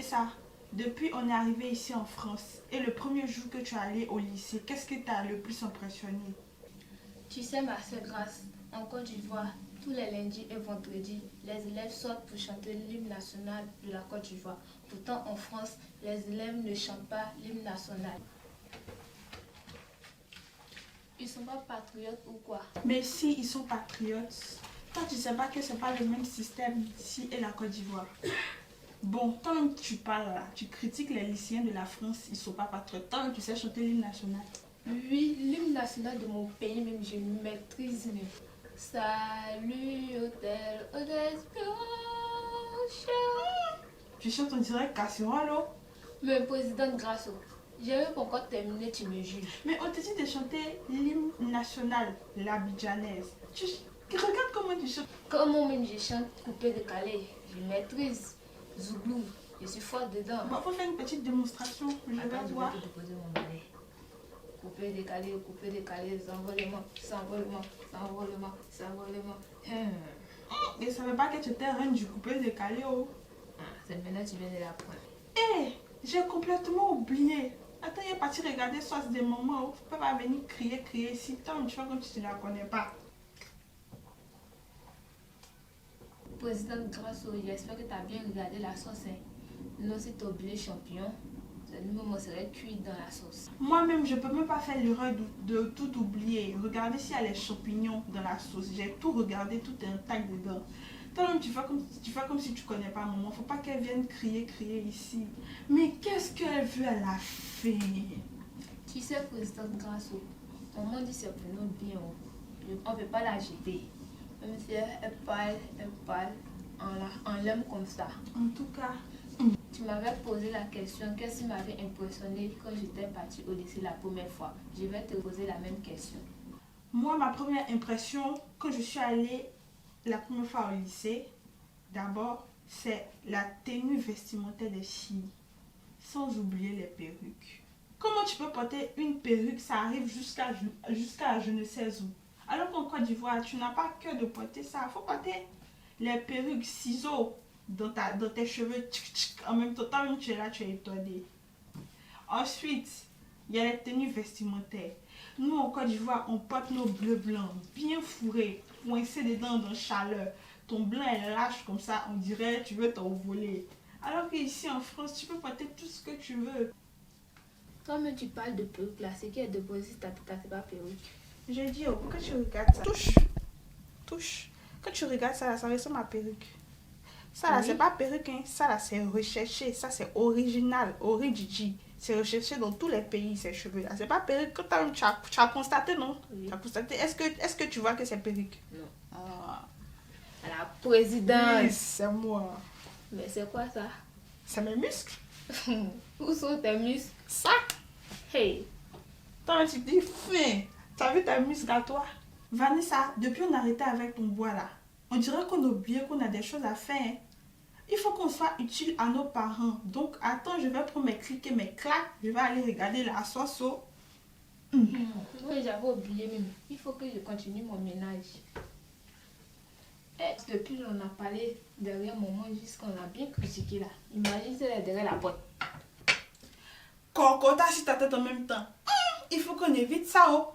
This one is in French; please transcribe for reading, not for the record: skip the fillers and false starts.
Vanessa, depuis on est arrivé ici en France et le premier jour que tu es allé au lycée, qu'est-ce qui t'a le plus impressionné? Tu sais, ma sœur Grace, en Côte d'Ivoire, tous les lundis et vendredis, les élèves sortent pour chanter l'hymne national de la Côte d'Ivoire. Pourtant, en France, les élèves ne chantent pas l'hymne national. Ils sont pas patriotes ou quoi? Mais si ils sont patriotes, toi tu sais pas que c'est pas le même système ici et la Côte d'Ivoire. Bon, tant que tu parles là, tu critiques les lycéens de la France, ils sont pas patriotes. Tant que tu sais chanter l'hymne national. Oui, l'hymne national de mon pays même, je le maîtrise même. Salut, hôtel, Tu chantes on dirait casserole. Oh. mais président Grasso, j'ai vu qu'encore terminé, tu me juges. Mais on te dit de chanter l'hymne national, l'abidjanaise. Regarde comment tu chantes. Comment même je chante coupé décalé, je maîtrise. Zouglou, je suis forte dedans. Bon, faut faire une petite démonstration. Je Attends, vais je voir. vais te déposer mon balai. Coupé décalé, s'envolement, s'envolement, s'envolement, s'envolement. Je savais pas que tu étais reine du coupé décalé. Oh. C'est maintenant que tu viens de l'apprendre. Hé, j'ai complètement oublié. Attends, il est parti regarder Source des moments. Faut pas venir crier ici. Tant tu vois comme si tu ne la connais pas. Président Grasso, j'espère que tu as bien regardé la sauce. Hein. Non, si tu oublié champignon, ce moment serait cuit dans la sauce. Moi-même, je peux même pas faire l'erreur de tout oublier. Regardez s'il y a les champignons dans la sauce. J'ai tout regardé, tout est intact dedans. Toi-même, tu fais comme si tu connais pas maman. Faut pas qu'elle vienne crier ici. Mais qu'est-ce qu'elle veut à la fin? Tu sais, président Grasso, maman dit c'est pour nous bien. On ne peut pas la jeter. Même si elle parle, on l'aime comme ça. En tout cas, Tu m'avais posé la question, qu'est-ce qui m'avait impressionné quand j'étais partie au lycée la première fois? Je vais te poser la même question. moi, ma première impression, quand je suis allée la première fois au lycée, d'abord, c'est la tenue vestimentaire des filles. Sans oublier les perruques. Comment tu peux porter une perruque, ça arrive jusqu'à je ne sais où. Alors qu'en Côte d'Ivoire, tu n'as pas que de porter ça. Il faut porter les perruques, ciseaux dans tes cheveux. Tchic, tchic, en même temps, toi-même tu es là, tu es étonné. Ensuite, il y a les tenues vestimentaires. Nous, en Côte d'Ivoire, on porte nos bleus blancs, bien fourrés, coincés dedans dans la chaleur. Ton blanc est lâche comme ça, on dirait tu veux t'envoler. Alors qu'ici en France, tu peux porter tout ce que tu veux. Toi-même, tu parles de perruque là, c'est qui est déposé ta tête, c'est pas perruque. J'ai dit, oh, pourquoi tu regardes ça? Touche. Quand tu regardes ça, là, ça ressemble à perruque. Ça là, Oui. c'est pas perruque, hein. Ça là, c'est recherché. Ça, c'est original, origigi. C'est recherché dans tous les pays, ces cheveux-là. C'est pas perruque. Quand tu as constaté, non? Oui. Tu as constaté. Est-ce que tu vois que c'est perruque? Non. Ah. À la présidence. Oui, c'est moi. Mais c'est quoi ça? C'est mes muscles. Où sont tes muscles? Ça. Hey! Toi, tu te dis, fin. Tu as vu tes muscles à toi? Vanessa, depuis on a arrêté avec ton bois là, on dirait qu'on a oublié qu'on a des choses à faire. Hein. Il faut qu'on soit utile à nos parents. Donc, attends, je vais prendre mes clics et mes claques. Je vais aller regarder la sauce. Oui, j'avais oublié même. Il faut que je continue mon ménage. Et depuis on a parlé derrière maman jusqu'on a bien critiqué là. Imagine si elle est derrière la porte. Cocota sur ta tête en même temps. Il faut qu'on évite ça. Oh.